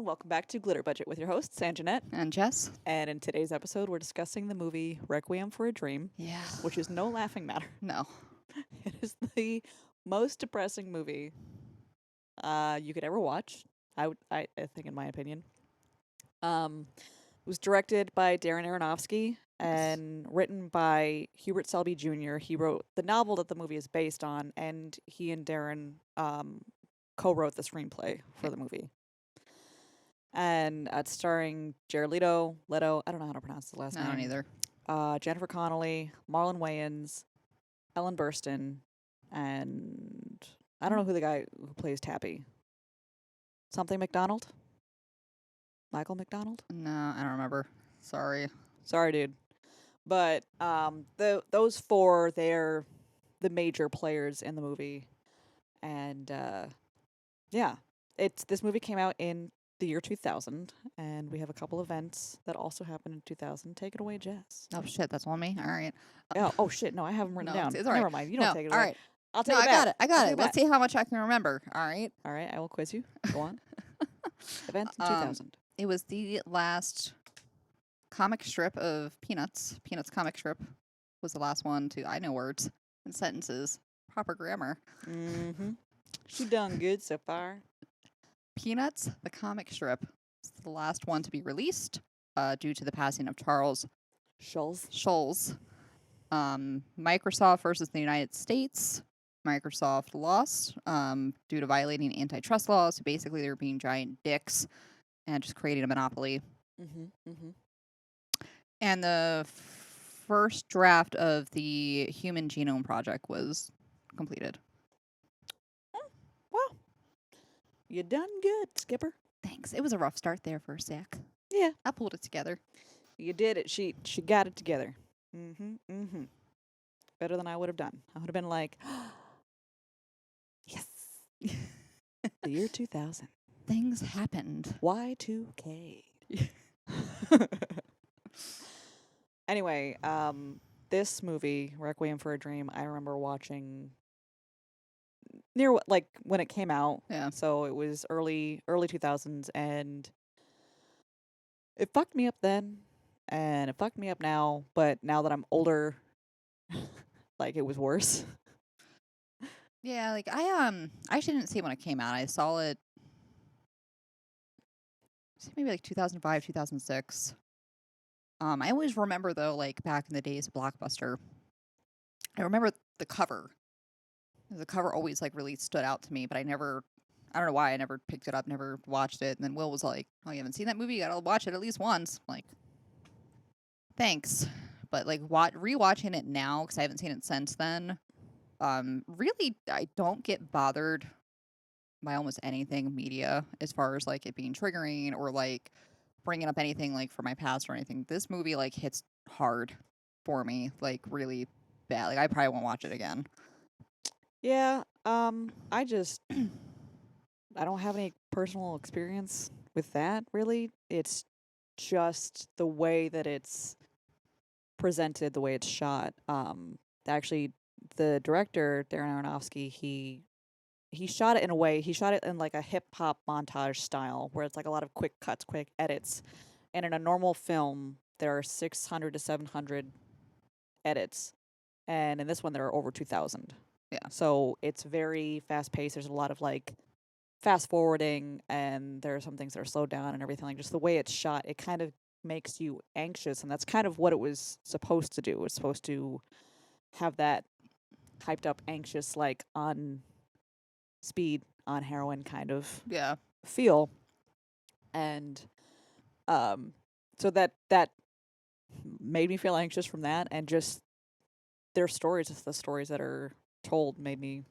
welcome back to Glitter Budget with your hosts, Anjanette. And Jess? And in today's episode, we're discussing the movie Requiem for a Dream, Yeah. which is no laughing matter. No. It is the most depressing movie you could ever watch. I think, in my opinion. It was directed by Darren Aronofsky and written by Hubert Selby Jr. He wrote the novel that the movie is based on, and he and Darren co-wrote the screenplay for the movie. And it's starring Jared Leto, I don't know how to pronounce the last name. I don't either. Jennifer Connelly, Marlon Wayans, Ellen Burstyn, and I don't know who the guy who plays Tappy. Something McDonald? Michael McDonald? No, I don't remember. Sorry. Sorry, dude. But those four, they're the major players in the movie. And yeah, this movie came out in the year 2000, and we have a couple events that also happened in 2000. Take it away, Jess. Oh, shit. That's on me? All right. Oh shit, no, I have them written No, down. it's all right. Never mind, you don't No, take it all away. right. I'll take No, it I back. got it. I I'll got take it. Let's see how much I can remember. All right. All right, I will quiz you. Go on. Events in Um, 2000. It was the last comic strip of Peanuts. Peanuts comic strip was the last one to, I know words and sentences, proper grammar. Mm-hmm. She done good so far. Peanuts, the comic strip, is the last one to be released due to the passing of Charles Schulz. Microsoft versus the United States. Microsoft lost due to violating antitrust laws. So basically, they were being giant dicks and just creating a monopoly. Mm-hmm. Mm-hmm. And the first draft of the Human Genome Project was completed. Well, you done good, Skipper. Thanks. It was a rough start there for a sec. Yeah, I pulled it together. you did it. She got it together. Mm-hmm. Mm-hmm. Better than I would have done. I would have been like, yes. The year 2000. Things happened. Y2K. Anyway, this movie, Requiem for a Dream, I remember watching when it came out. Yeah. So it was early 2000s, and it fucked me up then, and it fucked me up now. But now that I'm older, like it was worse. Yeah, like I actually didn't see it when it came out. I saw it maybe like 2005, 2006. I always remember though, like back in the days of Blockbuster, I remember the cover. The cover always like really stood out to me, but I don't know why I never picked it up, never watched it. And then Will was like, "Oh, you haven't seen that movie? You gotta watch it at least once." I'm like, thanks, but like rewatching it now because I haven't seen it since then. Really, I don't get bothered by almost anything media as far as like it being triggering or like bringing up anything like from my past or anything. This movie like hits hard for me, like really bad. Like I probably won't watch it again. Yeah. I just I don't have any personal experience with that. Really, it's just the way that it's presented, the way it's shot. Actually, the director Darren Aronofsky, he shot it in a way. He shot it in like a hip hop montage style, where it's like a lot of quick cuts, quick edits. And in a normal film, there are 600 to 700 edits, and in this one, there are over 2,000. Yeah. So it's very fast paced. There's a lot of like fast forwarding, and there are some things that are slowed down and everything. Like just the way it's shot, it kind of makes you anxious, and that's kind of what it was supposed to do. It was supposed to have that hyped up, anxious, like on speed, on heroin kind of Yeah. feel. And so that made me feel anxious from that, and just their stories, the stories that are told, made me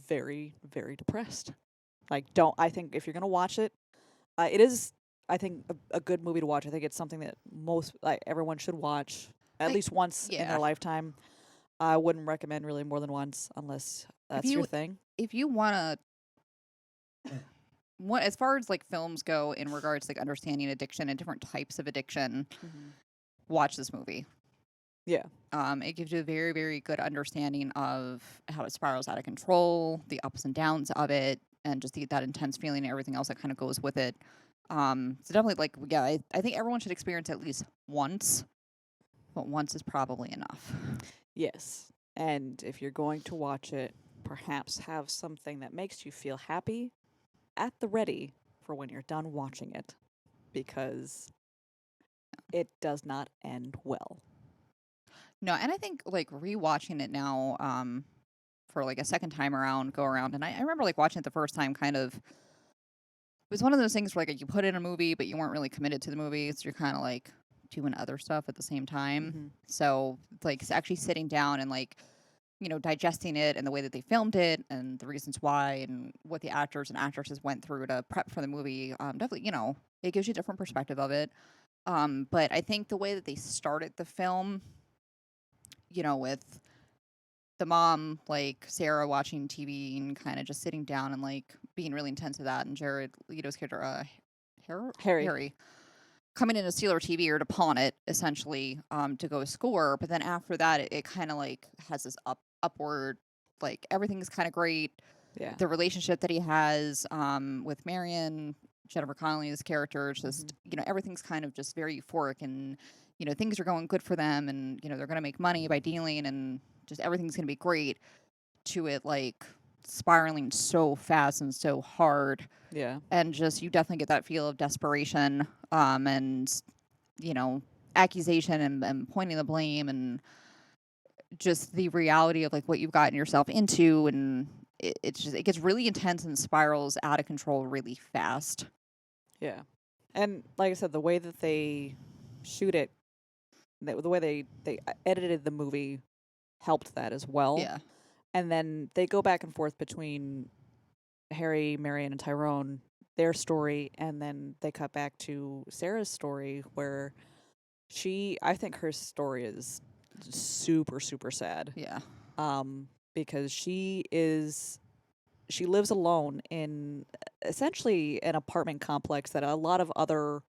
very, very depressed. Like, I think if you're gonna watch it, it is, I think, a good movie to watch. I think it's something that everyone should watch at least once in their lifetime. I wouldn't recommend really more than once unless that's your thing. If you wanna, as far as like films go in regards to like understanding addiction and different types of addiction, watch this movie. Yeah. It gives you a very, very good understanding of how it spirals out of control, the ups and downs of it, and just that intense feeling and everything else that kind of goes with it. So definitely, like, yeah, I think everyone should experience at least once, but once is probably enough. Yes. And if you're going to watch it, perhaps have something that makes you feel happy at the ready for when you're done watching it, because it does not end well. No, and I think like rewatching it now, for like a second time around, go around, and I remember like watching it the first time, kind of. It was one of those things where like you put in a movie, but you weren't really committed to the movie, so you're kind of like doing other stuff at the same time. Mm-hmm. So like actually sitting down and like digesting it and the way that they filmed it and the reasons why and what the actors and actresses went through to prep for the movie, definitely it gives you a different perspective of it. But I think the way that they started the film, with the mom, like Sarah, watching TV and kind of just sitting down and like being really intense to that, and Jared Leto's character, Harry. Harry, coming in to steal her TV or to pawn it, essentially, to go score. But then after that, it kind of like has this upward, like everything's kind of great. Yeah. The relationship that he has with Marion, Jennifer Connelly's character, it's just everything's kind of just very euphoric, and things are going good for them, and they're going to make money by dealing, and just everything's going to be great. To it like spiraling so fast and so hard, Yeah. and just you definitely get that feel of desperation, and you know accusation, and pointing the blame, and just the reality of like what you've gotten yourself into, and it gets really intense and spirals out of control really fast. Yeah. And like I said, the way that they shoot it, the way they edited the movie helped that as well. Yeah, And then they go back and forth between Harry, Marion, and Tyrone, their story, and then they cut back to Sarah's story, where I think her story is super, super sad. yeah, Because she lives alone in essentially an apartment complex that a lot of other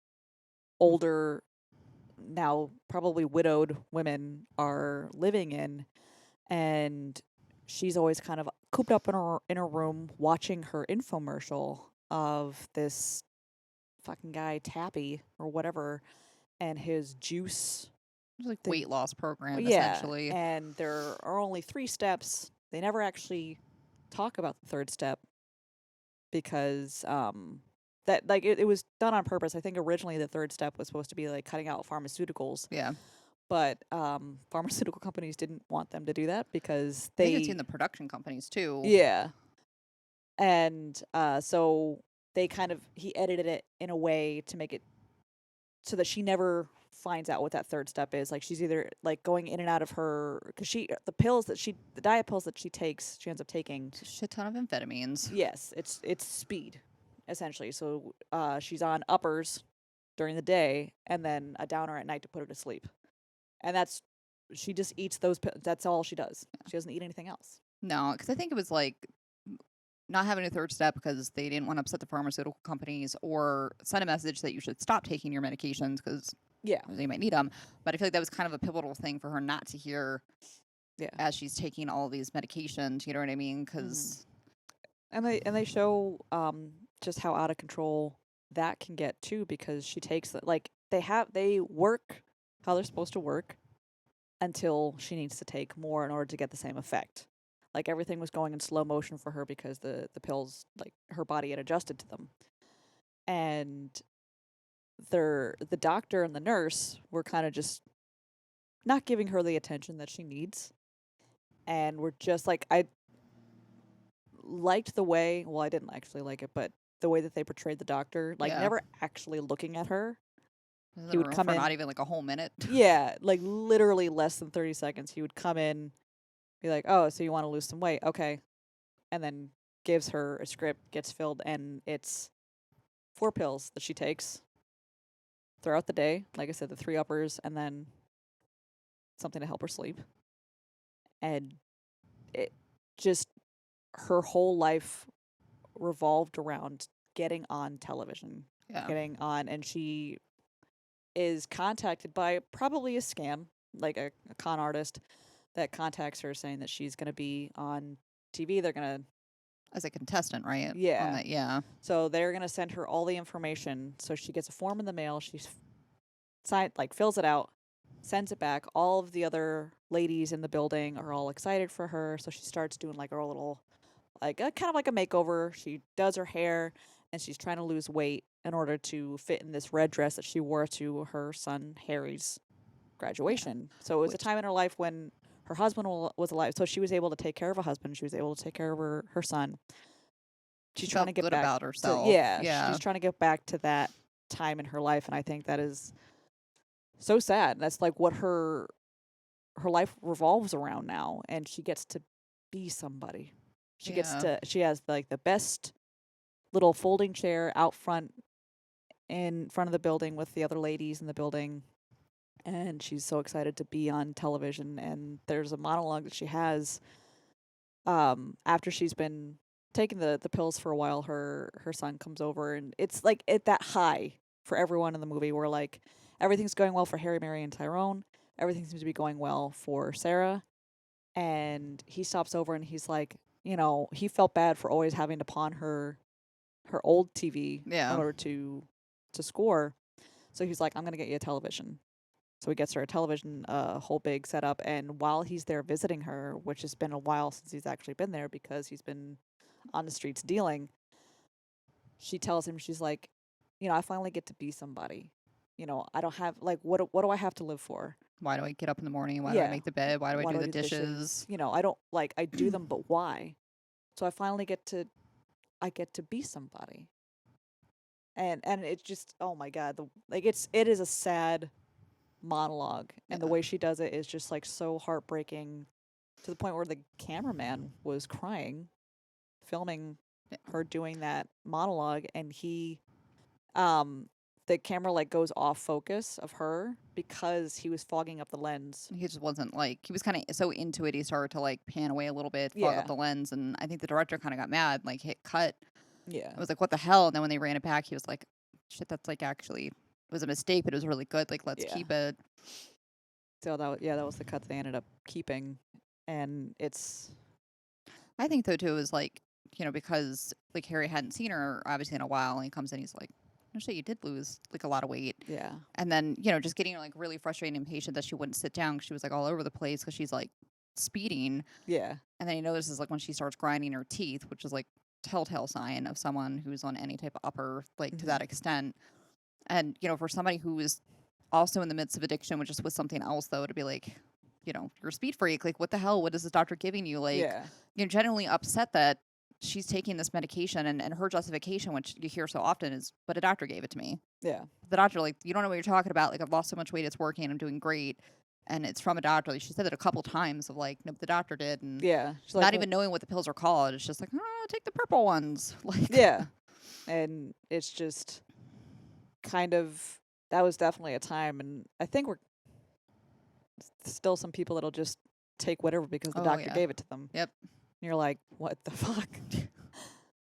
older, now probably widowed women are living in, and she's always kind of cooped up in her room watching her infomercial of this fucking guy Tappy or whatever, and his juice it's like thing. weight loss program Yeah, essentially. and there are only 3 steps. They never actually talk about the third step, because that, like, it was done on purpose. I think originally the third step was supposed to be like cutting out pharmaceuticals, Yeah, but pharmaceutical companies didn't want them to do that because I think it's they, in the production companies too. yeah. And so they kind of, he edited it in a way to make it so that she never finds out what that third step is. Like, she's either like going in and out of her, because the diet pills that she takes, she ends up taking. It's a shit ton of amphetamines. Yes, it's speed, essentially. So she's on uppers during the day and then a downer at night to put her to sleep. And she just eats those that's all she does. She doesn't eat anything else. No, because I think it was like not having a third step because they didn't want to upset the pharmaceutical companies or send a message that you should stop taking your medications because Yeah. they might need them. But I feel like that was kind of a pivotal thing for her not to hear Yeah. as she's taking all these medications. You know what I mean? Because And they show just how out of control that can get too, because she takes like they work how they're supposed to work until she needs to take more in order to get the same effect. Like, everything was going in slow motion for her because the pills, like, her body had adjusted to them. And the doctor and the nurse were kind of just not giving her the attention that she needs. And we're just like, I liked the way, well, I didn't actually like it, but the way that they portrayed the doctor, like, Yeah. never actually looking at her. there's He would room come for in, not even like a whole minute. yeah, like literally less than 30 seconds. He would come in, be like, "Oh, so you want to lose some weight? Okay." And then gives her a script, gets filled, and it's 4 pills that she takes throughout the day. Like I said, the 3 uppers, and then something to help her sleep. And it just, her whole life revolved around getting on television, Yeah. getting on, and she is contacted by probably a scam, like a con artist that contacts her saying that she's going to be on TV. They're going to As a contestant, right? On Yeah. that, yeah. So they're gonna send her all the information. So she gets a form in the mail. She's fills it out, sends it back. All of the other ladies in the building are all excited for her. So she starts doing like her little, like a, kind of like a makeover. She does her hair, and she's trying to lose weight in order to fit in this red dress that she wore to her son Harry's Yeah. graduation. So it was a Which time in her life when her husband was alive. So she was able to take care of a husband. She was able to take care of her son. She's she trying to felt get good back about to, herself. yeah, Yeah. she's trying to get back to that time in her life, and I think that is so sad. That's like what her life revolves around now, and she gets to be somebody. Yeah. She has like the best little folding chair out front in front of the building with the other ladies in the building, and she's so excited to be on television. And there's a monologue that she has after she's been taking the pills for a while. Her son comes over, and it's like at that high for everyone in the movie where like everything's going well for Harry, Mary, and Tyrone. Everything seems to be going well for Sarah, and he stops over and he's like, he felt bad for always having to pawn her old TV in Yeah. order to score. So he's like, I'm gonna get you a television. So he gets her a television, a whole big setup. And while he's there visiting her, which has been a while since he's actually been there because he's been on the streets dealing, she tells him, she's like, I finally get to be somebody. I don't have like what do I have to live for? Why do I get up in the morning? Why do I Yeah. make the bed? Why do I Why do do I the do the dishes? dishes? I don't like I do them, but why? So I finally get to be somebody. And it's just, oh my god, it is a sad monologue, and the Yeah. way she does it is just like so heartbreaking to the point where the cameraman was crying filming Yeah. her doing that monologue, and um the camera like goes off focus of her because he was fogging up the lens. He just wasn't like, he was kind of so into it. He started to like pan away a little bit, fog up Yeah. the lens. And I think the director kind of got mad, like hit cut. Yeah. I was like, what the hell? And then when they ran it back, he was like, shit, that's like actually, it was a mistake, but it was really good. Like, let's Yeah. keep it. So that was the cut they ended up keeping, and it's I think though too is like, because like Harry hadn't seen her obviously in a while, and he comes in, he's like, no shit, you did lose like a lot of weight. yeah. And then, just getting her like really frustrated and impatient that she wouldn't sit down 'cause she was like all over the place because she's like speeding. Yeah. And then he notices like when she starts grinding her teeth, which is like telltale sign of someone who's on any type of upper, like to that extent. And, for somebody who is also in the midst of addiction, which is with something else though, to be like, you're a speed freak. Like, what the hell? What is this doctor giving you? Like, Yeah. genuinely upset that she's taking this medication, and her justification, which you hear so often, is, but a doctor gave it to me. Yeah. The doctor, like, you don't know what you're talking about. Like, I've lost so much weight, it's working, I'm doing great. And it's from a doctor. Like, she said that a couple times of like, no, the doctor did. And Yeah. She's like, not even knowing what the pills are called. It's just like, oh, take the purple ones. Like, yeah. And it's just kind of, that was definitely a time, and I think we're still some people that'll just take whatever because the Oh, doctor yeah. gave it to them. Yep. And you're like, what the fuck?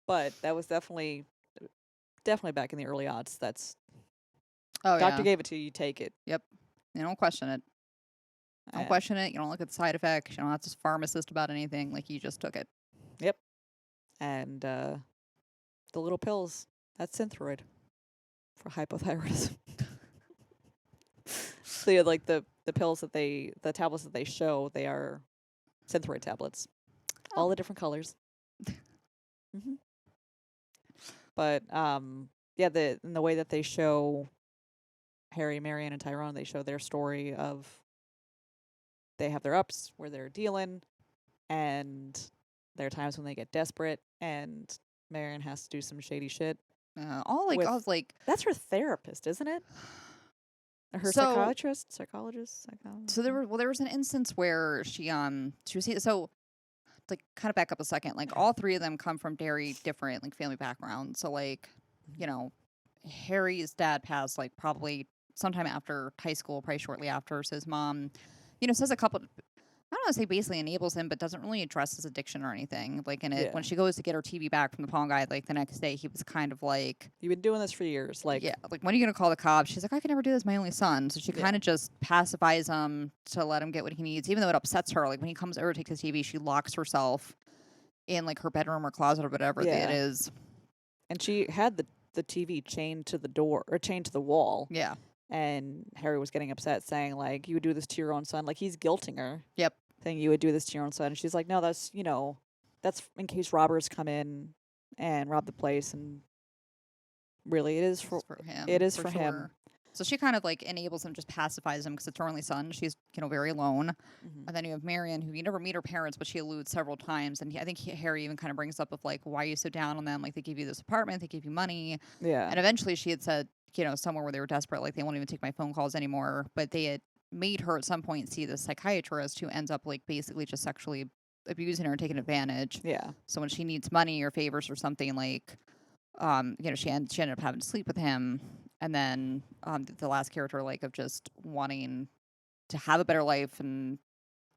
But that was definitely back in the early odds. That's Oh, doctor yeah. gave it to you, you take it. Yep. You don't question it. Don't And- question it. You don't look at the side effects. You don't have to pharmacist about anything. Like, you just took it. And the little pills, that's Synthroid for hypothyroidism. So yeah, like the tablets that they show, they are Synthroid tablets. Oh. All the different colors. hmm But yeah, in the way that they show Harry, Marion, and Tyrone, they show their story of they have their ups where they're dealing, and there are times when they get desperate, and Marion has to do some shady shit. All like, With- I was like, That's her therapist, isn't it? Or her So- psychologist. so there was an instance where she was, so like, kind of back up a second, like all three of them come from very different like family backgrounds. So like, Harry's dad passed like probably sometime after high school, probably shortly after. So his mom, says a couple, I don't want to say basically enables him, but doesn't really address his addiction or anything. Like, in it, Yeah. when she goes to get her TV back from the pawn guy, like the next day, he was kind of like, You've been doing this for years. Like, yeah, like, when are you going to call the cops? She's like, I can never do this, my only son. So she Yeah. kind of just pacifies him to let him get what he needs, even though it upsets her. Like, when he comes over to take his TV, she locks herself in like her bedroom or closet or whatever it Yeah. is. And she had the TV chained to the door or chained to the wall. Yeah. And Harry was getting upset, saying like, "You would do this to your own son." Like he's guilting her, Yep. saying you would do this to your own son. And she's like, "No, that's that's in case robbers come in and rob the place." And really, it is It's for for him. it is For for him. sure. So she kind of like enables him, just pacifies him because it's her only son. She's, very alone. Hmm. And then you have Marion, who you never meet her parents, but she alludes several times. And I think Harry even kind of brings up of like, why are you so down on them? Like they give you this apartment, they give you money. Yeah. And eventually she had said, somewhere where they were desperate, like they won't even take my phone calls anymore. But they had made her at some point see the psychiatrist who ends up like basically just sexually abusing her and taking advantage. Yeah. So when she needs money or favors or something, like, she ended up having to sleep with him. And then the last character, like, of just wanting to have a better life and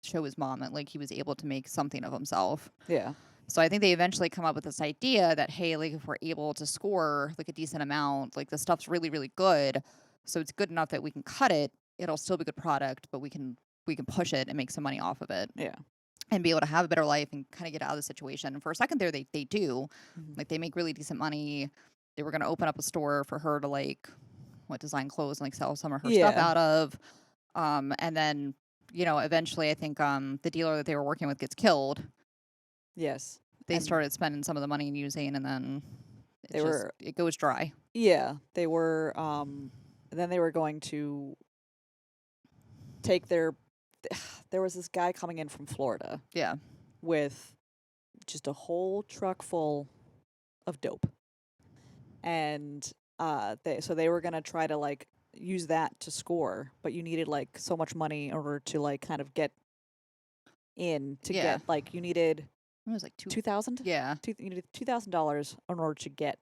show his mom that, like, he was able to make something of himself. Yeah. So I think they eventually come up with this idea that, hey, like, if we're able to score, like, a decent amount, like, the stuff's really, really good. So it's good enough that we can cut it. It'll still be good product, but we can push it and make some money off of it. Yeah. And be able to have a better life and kind of get out of the situation. And for a second there, they do. Mhm. Like, they make really decent money. They were going to open up a store for her to, like, design clothes and, like, sell some of her stuff Yeah. out of. And then, eventually I think the dealer that they were working with gets killed. Yes. They And started spending some of the money and using, and then they it goes dry. Yeah, they were. Then they were going to take their. There was this guy coming in from Florida Yeah. with just a whole truck full of dope, and they were gonna try to like use that to score, but you needed like so much money in order to like kind of get in to Yeah. get like you needed It was like 2,000. Yeah. You needed $2,000 in order to get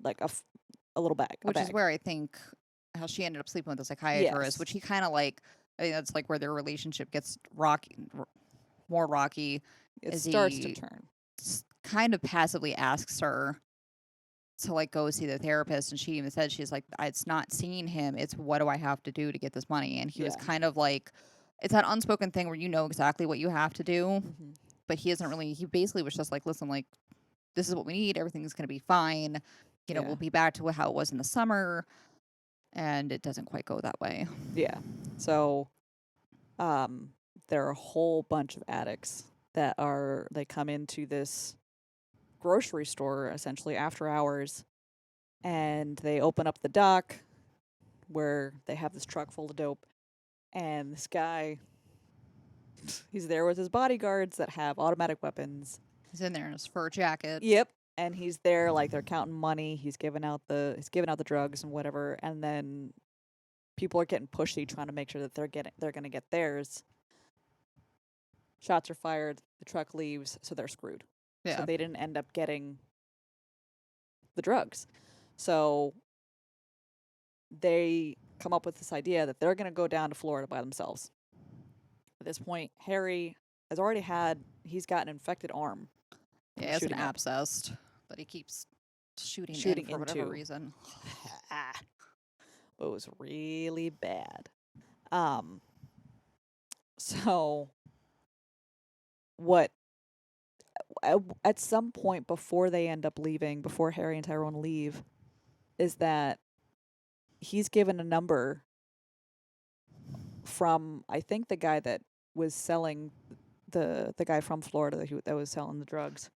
like a little bag, a Which is bag. where I think how she ended up sleeping with the psychiatrist, Yes. which he kind of like, I think that's like where their relationship gets more rocky. It Is starts to he turn. kind of passively asks her to like go see the therapist, and she even said, she's like, it's not seeing him, it's what do I have to do to get this money. And he was Yeah. kind of like, it's that unspoken thing where you know exactly what you have to do, Hmm. but he basically was just like, listen, like, this is what we need, everything's going to be fine, Yeah. we'll be back to how it was in the summer. And it doesn't quite go that way. Yeah. So, there are a whole bunch of addicts they come into this grocery store essentially after hours, and they open up the dock where they have this truck full of dope, and this guy, he's there with his bodyguards that have automatic weapons. He's in there in his fur jacket. Yep. And he's there like they're counting money. He's giving out the drugs and whatever, and then people are getting pushy trying to make sure that they're going to get theirs. Shots are fired, the truck leaves, so they're screwed. Yeah. So they didn't end up getting the drugs. So they come up with this idea that they're going to go down to Florida by themselves. At this point, Harry he's got an infected arm. Yeah, it's an shooting up. abscess that he keeps shooting in for whatever into. reason. It was really bad. So what at some point before they end up leaving, before Harry and Tyrone leave, is that he's given a number from, I think, the guy that was selling the guy from Florida that was selling the drugs.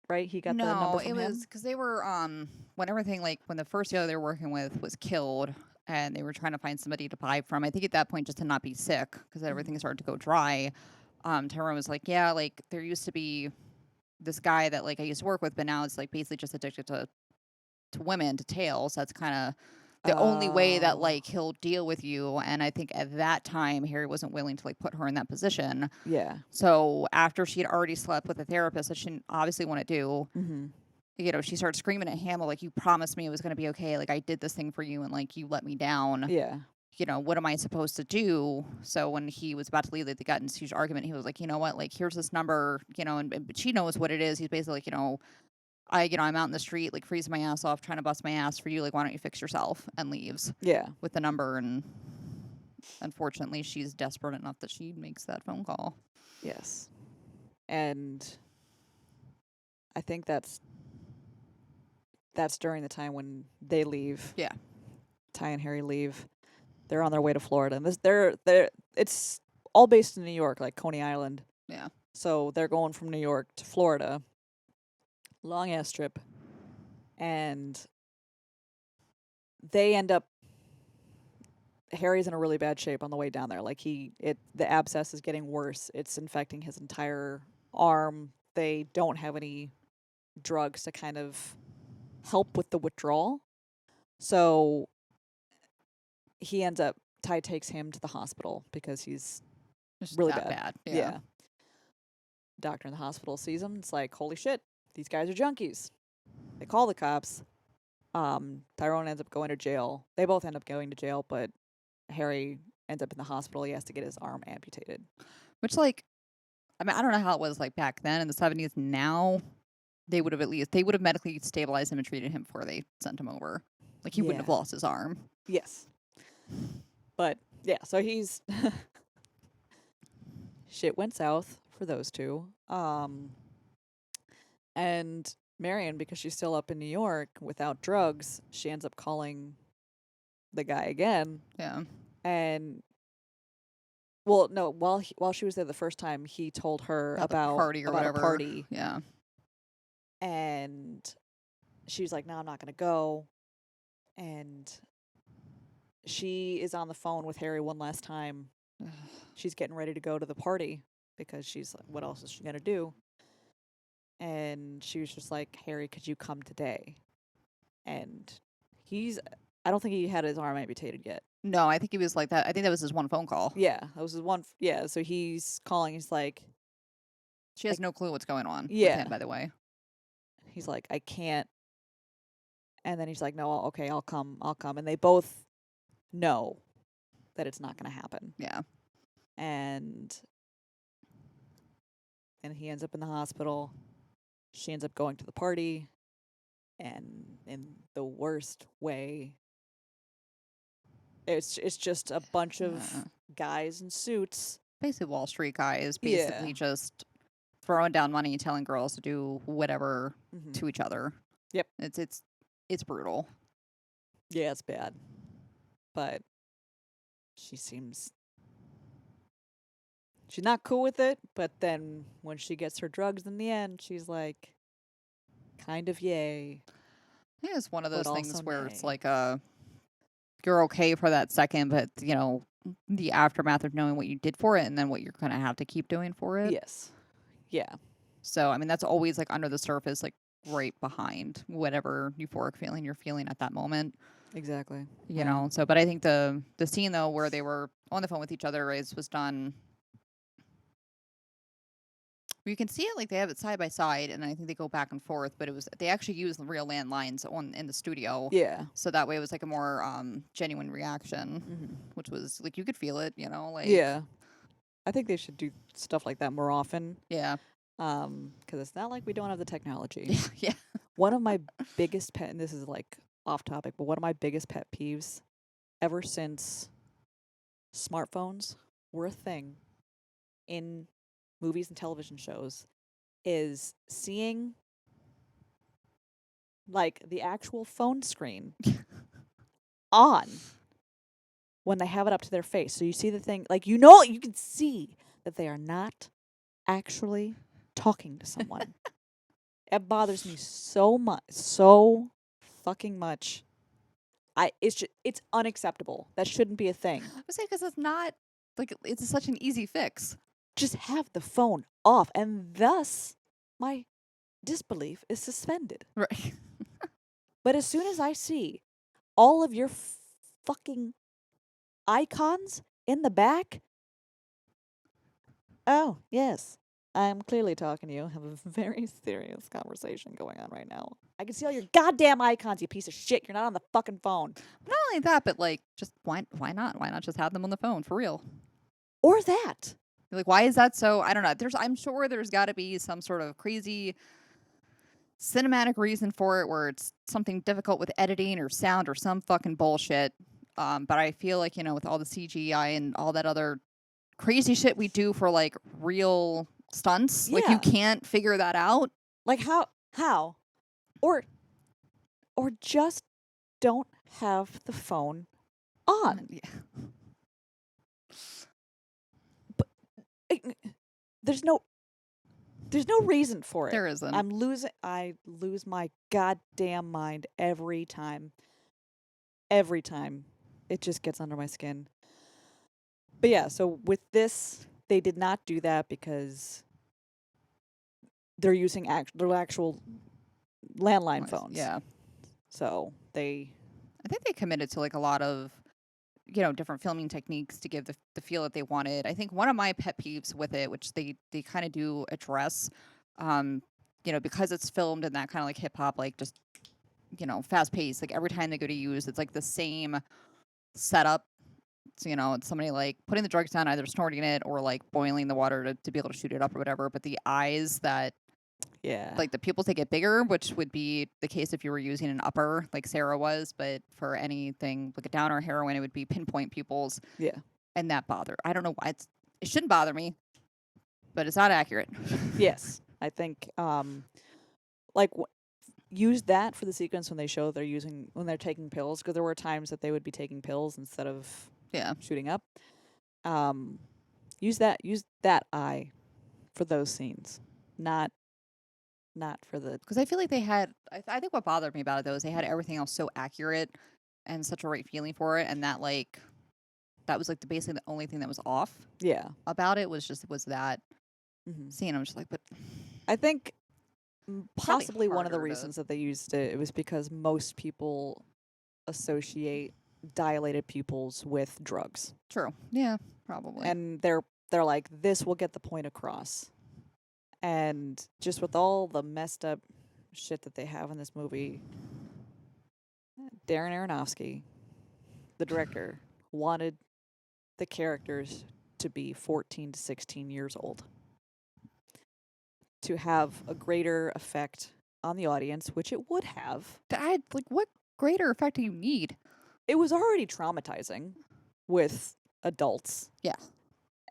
Right? He got the number from it him? was because they were when everything, like, when the first dealer they were working with was killed, and they were trying to find somebody to buy from. I think at that point, just to not be sick, because everything started to go dry. Tyrone was like, yeah, like, there used to be this guy that, like, I used to work with, but now it's like basically just addicted to women, to tails. That's kind of the only way that, like, he'll deal with you. And I think at that time Harry wasn't willing to, like, put her in that position. Yeah. So after she had already slept with a therapist that she didn't obviously want to do, Mm-hmm. she started screaming at him, like, you promised me it was going to be okay, like, I did this thing for you, and, like, you let me down. Yeah. What am I supposed to do? So when he was about to leave, like, they got in this huge argument. He was like, you know what, like, here's this number, and she knows what it is. He's basically like, I'm out in the street, like, freezing my ass off, trying to bust my ass for you. Like, why don't you fix yourself? And leaves. Yeah. With the number. And unfortunately, she's desperate enough that she makes that phone call. Yes. And I think that's during the time when they leave. Yeah. Ty and Harry leave. They're on their way to Florida, and they're it's all based in New York, like Coney Island. Yeah. So they're going from New York to Florida. Long ass trip. And they end up Harry's in a really bad shape on the way down there. Like the abscess is getting worse. It's infecting his entire arm. They don't have any drugs to kind of help with the withdrawal. So Ty takes him to the hospital because he's It's really that bad. bad. Yeah. Doctor in the hospital sees him. It's like, holy shit, these guys are junkies. They call the cops. Tyrone ends up going to jail. They both end up going to jail, but Harry ends up in the hospital. He has to get his arm amputated. Which, like, I mean, I don't know how it was like back then in the 70s. Now, they would have medically stabilized him and treated him before they sent him over. Like, he wouldn't have lost his arm. Yes. But, yeah, so he's... Shit went south for those two. And Marion, because she's still up in New York without drugs, she ends up calling the guy again. Yeah. And... Well, no, while she was there the first time, he told her about party or whatever. a party. Yeah. And she's like, no, I'm not going to go. And she is on the phone with Harry one last time. She's getting ready to go to the party because she's like, what else is she going to do? And she was just like, Harry, could you come today? And I don't think he had his arm amputated yet. No, I think he was like that. I think that was his one phone call. Yeah, that was his one. Yeah, so he's calling. He's like, she has no clue what's going on. Yeah. With him, by the way. He's like, I can't. And then he's like, no, okay, I'll come. And they both know that it's not going to happen. Yeah. And he ends up in the hospital. She ends up going to the party. And in the worst way, it's just a bunch of guys in suits. Basically Wall Street guys. Basically just throwing down money, telling girls to do whatever to each other. Yep. It's brutal. Yeah, it's bad. But she's not cool with it, but then when she gets her drugs in the end, she's like, kind of yay. Yeah, it's one of those things where nay. it's like you're okay for that second, but the aftermath of knowing what you did for it and then what you're gonna have to keep doing for it. Yes. Yeah. So I mean that's always like under the surface, like right behind whatever euphoric feeling you're feeling at that moment. Exactly. You know. So but I think the scene though where they were on the phone with each other was done. You can see it like they have it side by side, and I think they go back and forth. But they actually use the real landlines in the studio. Yeah. So that way it was like a more genuine reaction, which was like you could feel it, like yeah. I think they should do stuff like that more often. Yeah. Because it's not like we don't have the technology. Yeah. One of my biggest and this is like off topic, but one of my biggest pet peeves ever since smartphones were a thing in movies and television shows is seeing like the actual phone screen on when they have it up to their face. So you see the thing, like, you can see that they are not actually talking to someone. It bothers me so much, so fucking much. It's unacceptable. That shouldn't be a thing. I would say because it's not like it's such an easy fix. Just have the phone off, and thus my disbelief is suspended. Right. But as soon as I see all of your fucking icons in the back, oh, yes, I'm clearly talking to you. I have a very serious conversation going on right now. I can see all your goddamn icons, you piece of shit. You're not on the fucking phone. Not only that, but like, just why not? Why not just have them on the phone for real? Or that. Like, why is that so? I don't know. I'm sure there's got to be some sort of crazy cinematic reason for it, where it's something difficult with editing or sound or some fucking bullshit. But I feel like with all the CGI and all that other crazy shit we do for like real stunts, like you can't figure that out. Like how How? Or just don't have the phone on. Yeah. I- There's no reason for it. There isn't. I lose my goddamn mind every time. Every time. It just gets under my skin. But yeah, so with this, they did not do that because they're using their actual landline phones. Yeah. So they I think they committed to like a lot of different filming techniques to give the feel that they wanted. I think one of my pet peeves with it, which they kind of do address, um, because it's filmed in that kind of like hip hop, like just fast paced. Like every time they go to use, it's like the same setup. So, it's somebody like putting the drugs down, either snorting it or like boiling the water to be able to shoot it up or whatever. But the eyes that yeah. like the pupils, they get bigger, which would be the case if you were using an upper like Sarah was. But for anything like a downer heroin, it would be pinpoint pupils. Yeah. And that I don't know why it shouldn't bother me, but it's not accurate. Yes. I think like use that for the sequence when they show when they're taking pills, because there were times that they would be taking pills instead of Yeah. shooting up. Use that eye for those scenes, not for the Because I feel like they had, I think what bothered me about it though is they had everything else so accurate and such a right feeling for it, and that was like basically the only thing that was off yeah. about it was that Mm-hmm. scene. I'm just like, but I think Probably possibly one of the harder to- reasons that they used it was because most people associate dilated pupils with drugs, true, yeah, probably. and they're like, this will get the point across. And just with all the messed up shit that they have in this movie, Darren Aronofsky, the director, wanted the characters to be 14 to 16 years old to have a greater effect on the audience, which it would have. Like, what greater effect do you need? It was already traumatizing with adults. Yeah.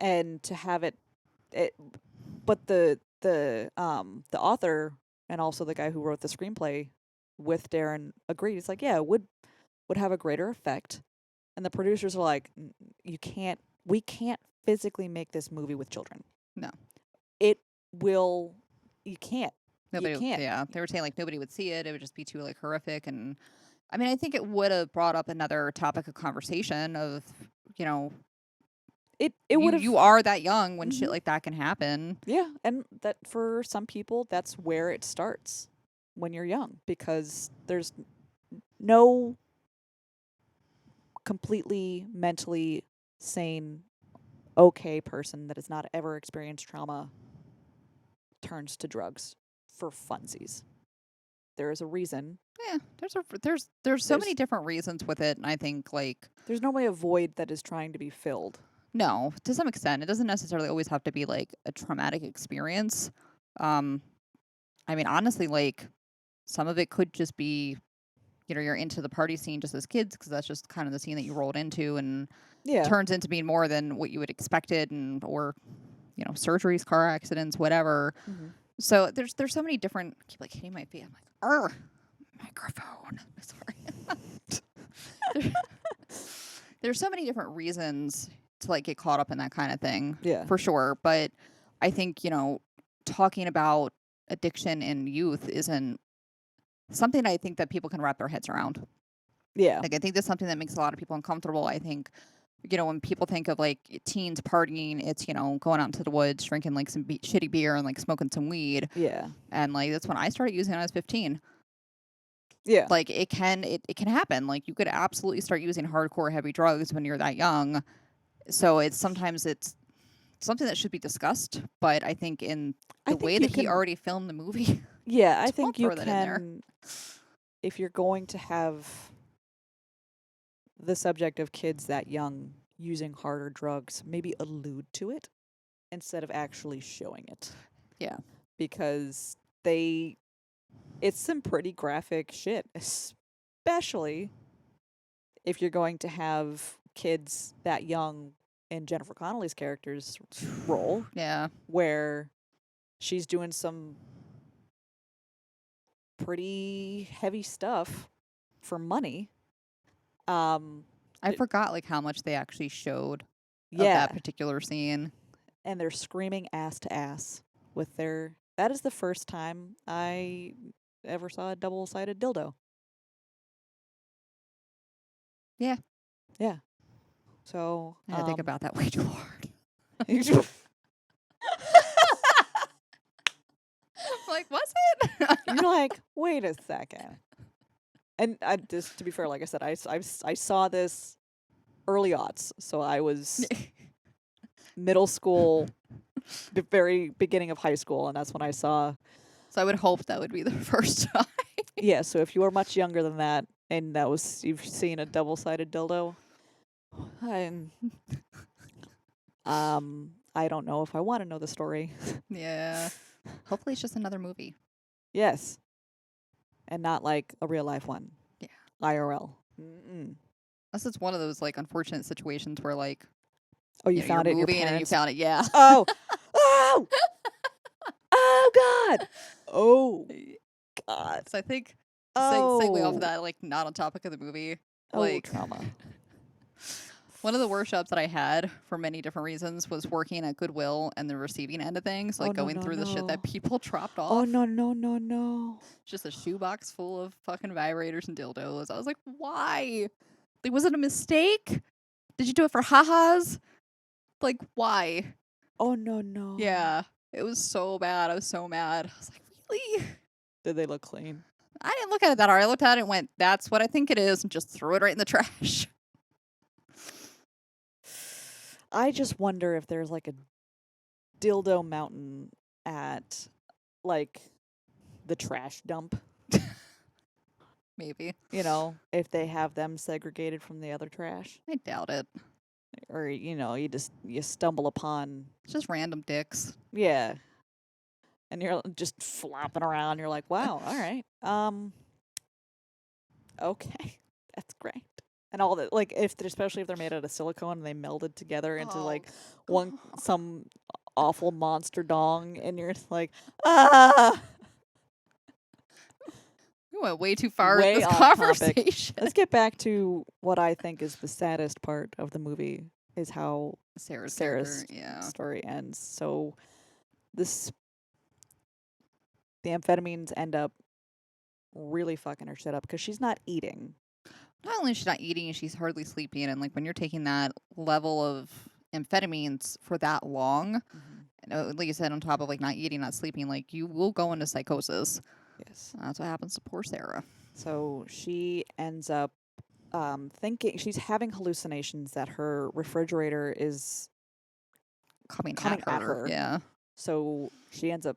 And to have it but the author and also the guy who wrote the screenplay with Darren agreed. It's like, yeah, it would have a greater effect. And the producers are like, we can't physically make this movie with children. No. You can't. Nobody, you can't. Yeah, they were saying like nobody would see it. It would just be too like horrific. And I mean, I think it would have brought up another topic of conversation of, It would have. You are that young when Mhm. shit like that can happen. Yeah, and that for some people, that's where it starts when you're young, because there's no completely mentally sane, okay person that has not ever experienced trauma turns to drugs for funsies. There is a reason. Yeah, there's so many different reasons with it, and I think like There's normally a void that is trying to be filled. no, to some extent, it doesn't necessarily always have to be like a traumatic experience. I mean, honestly, like some of it could just be, you're into the party scene just as kids because that's just kind of the scene that you rolled into, and Yeah. turns into being more than what you would expected, or surgeries, car accidents, whatever. Mhm. So there's so many different. I keep like hitting my feet. I'm like, microphone. Sorry. There's so many different reasons to like get caught up in that kind of thing. Yeah. For sure. But I think, talking about addiction in youth isn't something I think that people can wrap their heads around. Yeah. Like I think that's something that makes a lot of people uncomfortable. I think, when people think of like teens partying, it's, going out into the woods, drinking like some shitty beer and like smoking some weed. Yeah. And like that's when I started using it when I was 15. Yeah. Like it can happen. Like you could absolutely start using hardcore heavy drugs when you're that young. So it's something that should be discussed. But I think in the way that he already filmed the movie. Yeah, I think you throw that in there. can, if you're going to have the subject of kids that young using harder drugs, maybe allude to it instead of actually showing it. Yeah. Because it's some pretty graphic shit, especially if you're going to have kids that young in Jennifer Connelly's character's role, Yeah. where she's doing some pretty heavy stuff for money. Um, I it- forgot like how much they actually showed of yeah, that particular scene. and they're screaming ass to ass with their. That is the first time I ever saw a double-sided dildo. Yeah. Yeah. So, I had to think about that way too hard. you're Like, was it? like, wait a second. And I just to be fair, like I said, I saw this early aughts, so I was middle school, the very beginning of high school, and that's when I saw. So I would hope that would be the first time. Yeah, so if you were much younger than that, and you've seen a double-sided dildo, I'm, I don't know if I want to know the story. Yeah. Hopefully it's just another movie. Yes, and not like a real life one. Yeah. IRL. Mm-mm. Unless it's one of those like unfortunate situations where like Oh, you you're found it in your moving and then you parents. found it. Yeah. Oh, oh, oh God, oh God, So I think oh, segue off of that, like not on topic of the movie. oh, Like trauma. one of the worst jobs that I had for many different reasons was working at Goodwill and the receiving end of things, like Oh, no, going no, through the shit no. that people dropped off. Oh no, no, no, no. Just a shoebox full of fucking vibrators and dildos. I was like, why? Like, was it a mistake? Did you do it for ha-has? Like, why? Oh no, no. Yeah. It was so bad. I was so mad. I was like, really? Did they look clean? I didn't look at it that hard. I looked at it and went, that's what I think it is, and just threw it right in the trash. I just wonder if there's like a dildo mountain at like the trash dump. Maybe. You know, if they have them segregated from the other trash, I doubt it. or you stumble upon It's just random dicks. yeah, and you're just flopping around. You're like, wow, all right, okay, that's great. And all that, like, especially if they're made out of silicone and they melded together into like some awful monster dong, and you're just like, ah. We went way too far in Way this off topic. conversation. Let's get back to what I think is the saddest part of the movie is how Sarah's Sarah's character, yeah. story ends. So the amphetamines end up really fucking her shit up because she's not eating. Not only is she not eating, she's hardly sleeping. And like when you're taking that level of amphetamines for that long, like you said, on top of like not eating, not sleeping, like you will go into psychosis. Yes. That's what happens to poor Sarah. So she ends up thinking she's having hallucinations that her refrigerator is Coming at her. Yeah. So she ends up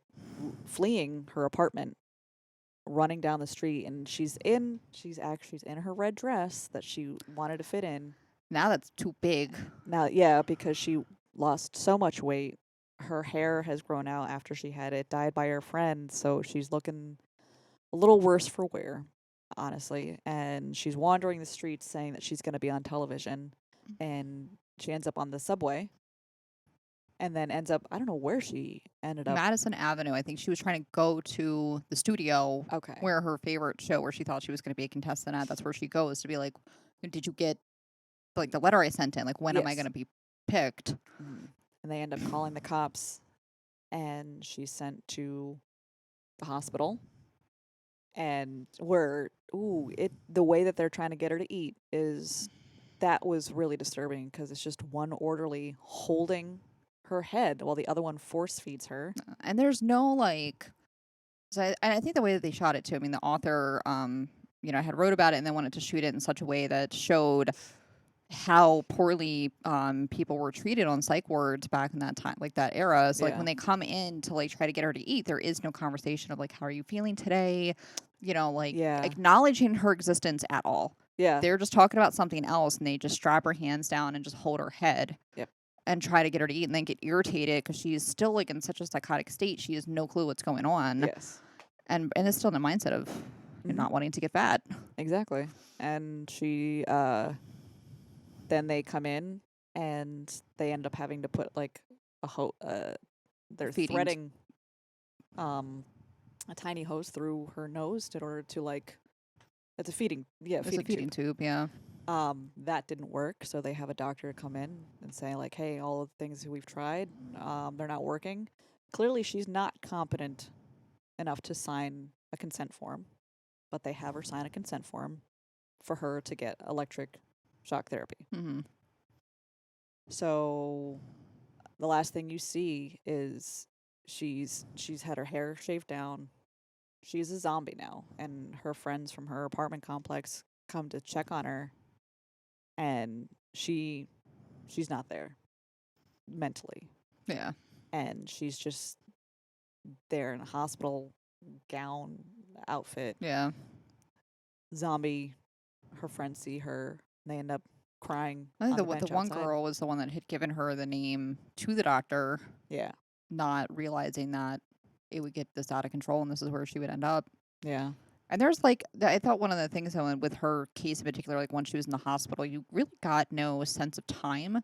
fleeing her apartment, running down the street, and she's in her red dress that she wanted to fit in. Now that's too big. Now, yeah, because she lost so much weight. Her hair has grown out after she had it dyed by her friend, so she's looking a little worse for wear, honestly. And she's wandering the streets saying that she's going to be on television, and she ends up on the subway. And then ends up, I don't know where she ended up. Madison Avenue. I think she was trying to go to the studio Okay. where her favorite show, where she thought she was going to be a contestant at. That's where she goes to be like, did you get like the letter I sent in? Like, when am I Yes. going to be picked? And they end up calling the cops, and she's sent to the hospital. And the way that they're trying to get her to eat that was really disturbing because it's just one orderly holding her head while the other one force feeds her. And there's no like, so I think the way that they shot it too. I mean, the author, had wrote about it and then wanted to shoot it in such a way that showed how poorly people were treated on psych wards back in that time, like that era. So like when they come in to like try to get her to eat, there is no conversation of like, how are you feeling today? Acknowledging her existence at all. Yeah. They're just talking about something else, and they just strap her hands down and just hold her head. Yep. And try to get her to eat, and then get irritated because she's still like in such a psychotic state. She has no clue what's going on. Yes. And is still in the mindset of not wanting to get fat. Exactly. And she then they come in and they end up having to put like they're Feeding. threading a tiny hose through her nose in order to like it's a feeding It's a feeding feeding tube. tube, yeah. That didn't work, so they have a doctor come in and say like, "Hey, all of the things that we've tried, they're not working." Clearly, she's not competent enough to sign a consent form, but they have her sign a consent form for her to get electric shock therapy. Mm-hmm. So the last thing you see is she's had her hair shaved down. She's a zombie now, and her friends from her apartment complex come to check on her, and she's not there mentally, Yeah. and she's just there in a hospital gown outfit, Yeah. zombie. Her friends see her, and they end up crying I think on the the bench one outside. girl was the one that had given her the name to the doctor, Yeah, not realizing that it would get this out of control and this is where she would end up. yeah, And there's like, I thought one of the things though, with her case in particular, like when she was in the hospital, you really got no sense of time.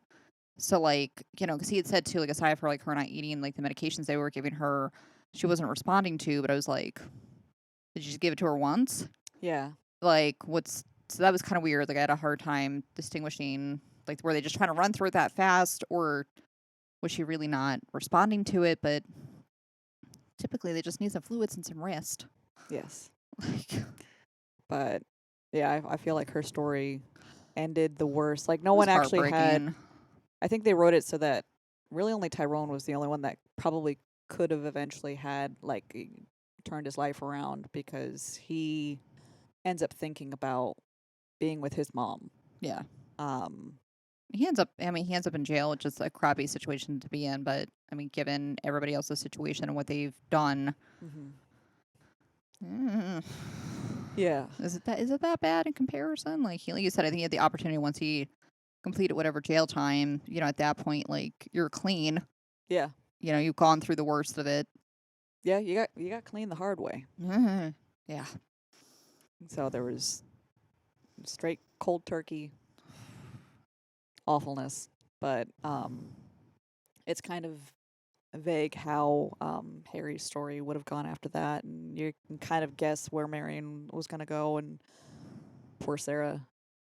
So like, because he had said too, like aside from like her not eating like the medications they were giving her, she wasn't responding to. But I was like, did you just give it to her once? yeah, Like, so that was kind of weird. Like I had a hard time distinguishing, like were they just trying to run through it that fast, or was she really not responding to it? But typically they just need some fluids and some rest. yes. Like, But yeah, I feel like her story ended the worst. Like no it was one actually had. heartbreaking. I think they wrote it so that really only Tyrone was the only one that probably could have eventually had turned his life around because he ends up thinking about being with his mom. Yeah. Um, He ends up in jail, which is a crappy situation to be in. But I mean, given everybody else's situation and what they've done, mhm. mm, Yeah, is it that bad in comparison? Like you said, I think he had the opportunity once he completed whatever jail time. At that point, like you're clean. yeah, You've gone through the worst of it. yeah. You got clean the hard way. Yeah. So there was straight cold turkey awfulness, but it's kind of vague how Harry's story would have gone after that, and you can kind of guess where Marion was going to go. And poor Sarah,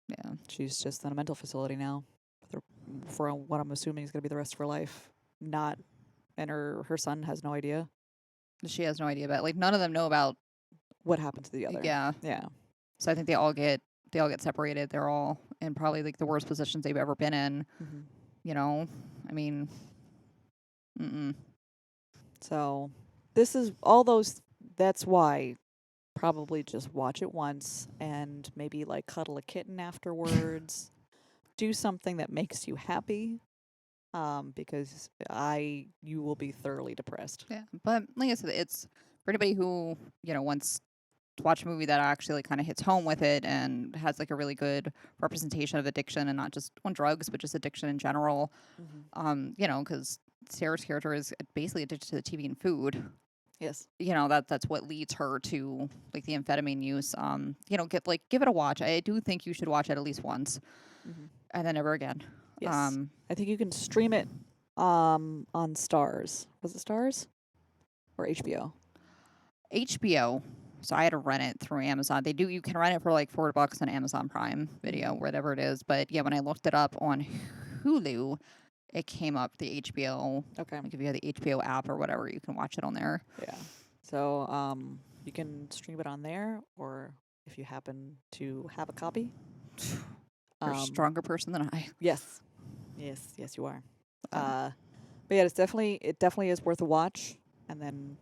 Yeah. she's just in a mental facility now for what I'm assuming is going to be the rest of her life. Not, and her son has no idea She has no idea about like none of them know about. what happened to the other. Yeah. Yeah, So I think they all get separated. They're all in probably like the worst positions they've ever been in. I mean, mm-mm. so this is all those. That's why probably just watch it once and maybe like cuddle a kitten afterwards. Do something that makes you happy. Because you will be thoroughly depressed. Yeah. But like I said, it's for anybody who wants to watch a movie that actually like, kind of hits home with it and has like a really good representation of addiction and not just on drugs, but just addiction in general. Mm-hmm. Because Sarah's character is basically addicted to the TV and food. Yes. That's what leads her to like the amphetamine use. Give it a watch. I do think you should watch it at least once Mm-hmm. and then never again. Yes. I think you can stream it on Stars. Was it Stars or HBO? HBO. So I had to rent it through Amazon. You can rent it for like $4 on Amazon Prime Video, whatever it is. But yeah, when I looked it up on Hulu, it came up the HBO. Okay. Like if you have the HBO app or whatever, you can watch it on there. Yeah. So you can stream it on there, or if you happen to have a copy. You're a stronger person than I. Yes. Yes, you are. But yeah, it definitely is worth a watch, and then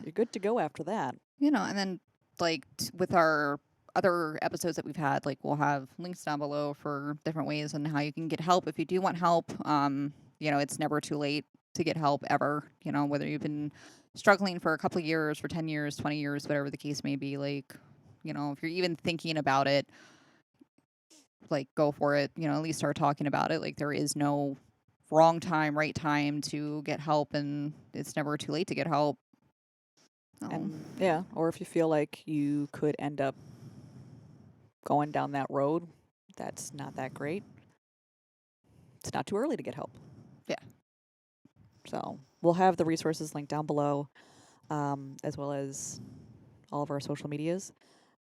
you're good to go after that. And then like with our other episodes that we've had, like we'll have links down below for different ways and how you can get help if you do want help. It's never too late to get help ever. Whether you've been struggling for a couple of years, for 10 years, 20 years, whatever the case may be, like, if you're even thinking about it, like go for it, at least start talking about it. Like there is no wrong time, right time to get help, and it's never too late to get help. And yeah, or if you feel like you could end up going down that road, that's not that great. It's not too early to get help. Yeah. So we'll have the resources linked down below. as well as all of our social medias.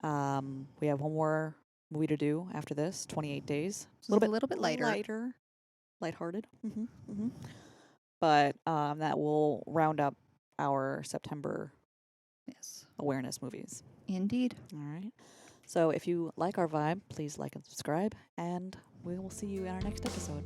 We have one more movie to do after this, 28 Days. This is a little bit lighter. Lighter. Lighthearted. But that will round up our September Yes. awareness movies. Indeed. All right. So if you like our vibe, please like and subscribe, and we will see you in our next episode.